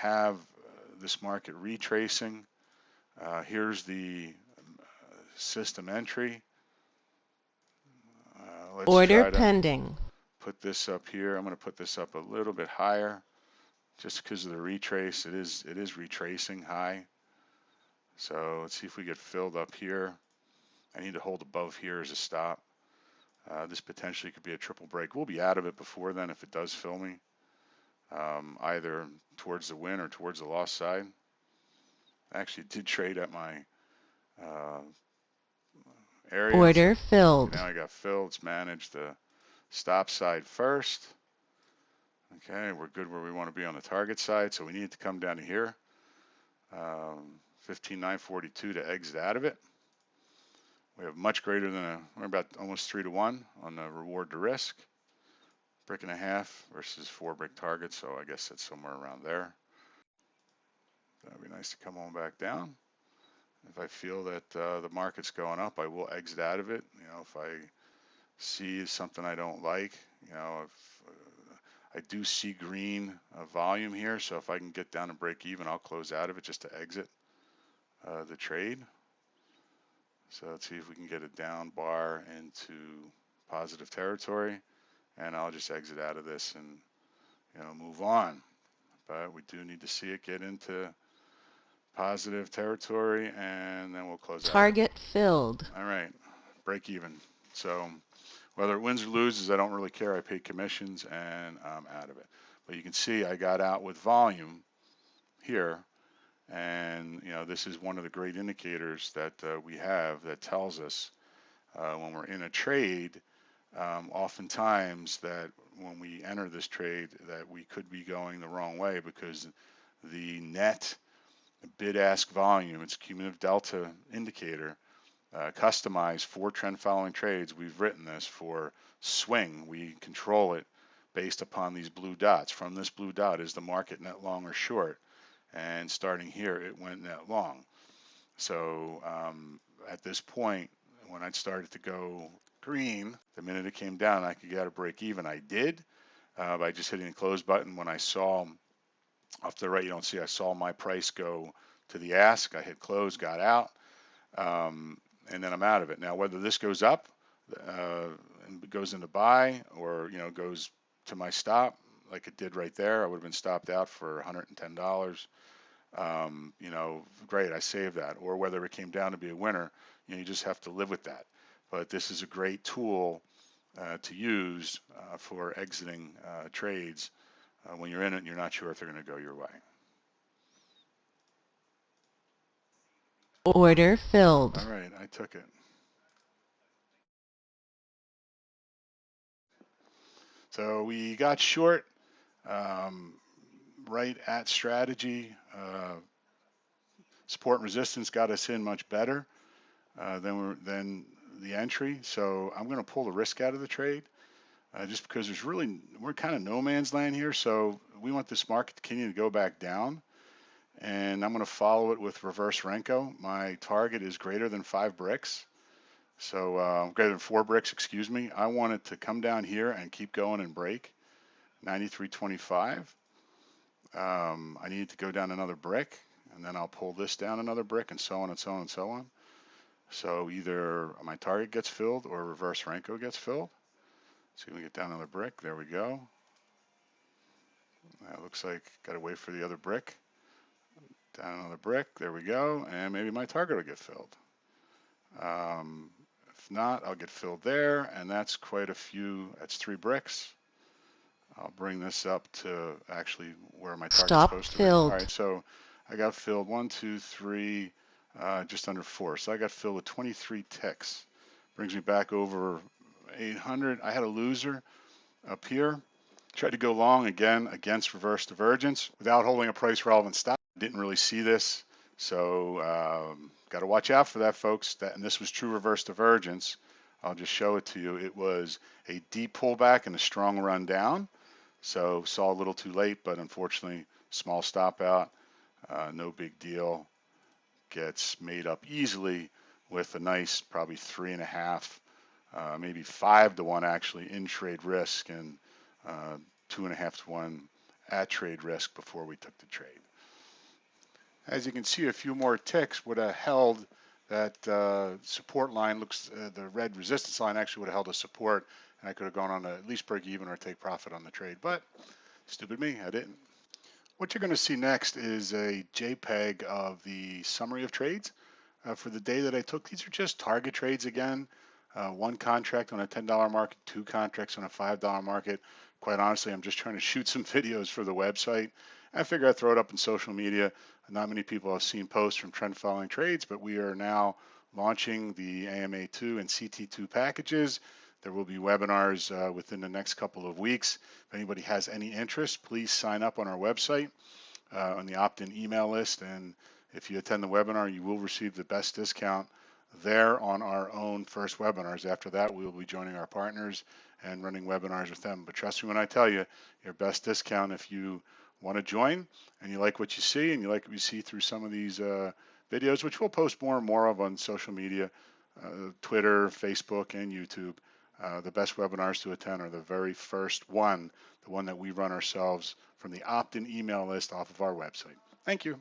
have this market retracing. Here's the system entry. Let's Order try to pending. put this up here. I'm going to put this up a little bit higher just because of the retrace. It is retracing high. So let's see if we get filled up here. I need to hold above here as a stop. This potentially could be a triple break. We'll be out of it before then if it does fill me, either towards the win or towards the loss side. I actually did trade at my area. Order filled. Now I got filled. Let's manage the stop side first. Okay, we're good where we want to be on the target side, so we need to come down to here. 15,942 to exit out of it. We have much greater than we're about almost 3 to 1 on the reward to risk. Brick and a half versus 4 brick targets, so I guess it's somewhere around there. That'd be nice to come on back down. If I feel that the market's going up, I will exit out of it. If I see something I don't like, if I do see green volume here, so if I can get down and break even, I'll close out of it just to exit the trade. So let's see if we can get a down bar into positive territory, and I'll just exit out of this and move on. But we do need to see it get into positive territory, and then we'll close out. Target filled. All right, break even. So whether it wins or loses, I don't really care. I pay commissions and I'm out of it. But you can see I got out with volume here, and this is one of the great indicators that we have that tells us when we're in a trade, oftentimes that when we enter this trade that we could be going the wrong way because the net bid-ask volume, it's cumulative delta indicator, customized for trend following trades. We've written this for swing. We control it based upon these blue dots. From this blue dot is the market net long or short, and starting here it went net long. So at this point, when I started to go green, the minute it came down, I could get a break even. I did by just hitting the close button. When I saw off to the right, you don't see, I saw my price go to the ask. I hit close, got out, and then I'm out of it. Now, whether this goes up and goes into buy or goes to my stop like it did right there, I would have been stopped out for $110. Great, I saved that. Or whether it came down to be a winner, you just have to live with that. But this is a great tool to use for exiting trades when you're in it and you're not sure if they're going to go your way. Order filled. All right, I took it. So we got short right at strategy. Support and resistance got us in much better than the entry. So I'm going to pull the risk out of the trade just because we're kind of no man's land here. So we want this market to continue to go back down. And I'm going to follow it with reverse Renko. My target is greater than 5 bricks. So greater than 4 bricks, excuse me. I want it to come down here and keep going and break 93.25. I need to go down another brick, and then I'll pull this down another brick, and so on and so on and so on. So either my target gets filled or reverse Renko gets filled. See if we get down another brick. There we go. That looks like got to wait for the other brick. Down another brick. There we go. And maybe my target will get filled. If not, I'll get filled there, and that's quite a few. That's 3 bricks. I'll bring this up to actually where my target's supposed to be. All right, so I got filled 1, 2, 3, just under 4. So I got filled with 23 ticks. Brings me back over 800. I had a loser up here. Tried to go long again against reverse divergence without holding a price relevant stop. Didn't really see this, so got to watch out for that, folks. And this was true reverse divergence. I'll just show it to you. It was a deep pullback and a strong run down. So saw a little too late, but unfortunately, small stop out, no big deal. Gets made up easily with a nice probably 3.5, maybe 5 to 1 actually in trade risk and 2.5 to 1 at trade risk before we took the trade. As you can see, a few more ticks would have held that support line. The red resistance line actually would have held a support, and I could have gone on to at least break even or take profit on the trade. But stupid me, I didn't. What you're going to see next is a JPEG of the summary of trades for the day that I took. These are just target trades again. One contract on a $10 market, two contracts on a $5 market. Quite honestly, I'm just trying to shoot some videos for the website. I figure I'd throw it up in social media. Not many people have seen posts from trend following trades, but we are now launching the AMA2 and CT2 packages. There will be webinars within the next couple of weeks. If anybody has any interest, please sign up on our website on the opt-in email list. And if you attend the webinar, you will receive the best discount there on our own first webinars. After that, we will be joining our partners and running webinars with them. But trust me when I tell you, your best discount if you want to join and you like what you see and you like what you see through some of these videos, which we'll post more and more of on social media, Twitter, Facebook, and YouTube. The best webinars to attend are the very first one, the one that we run ourselves from the opt-in email list off of our website. Thank you.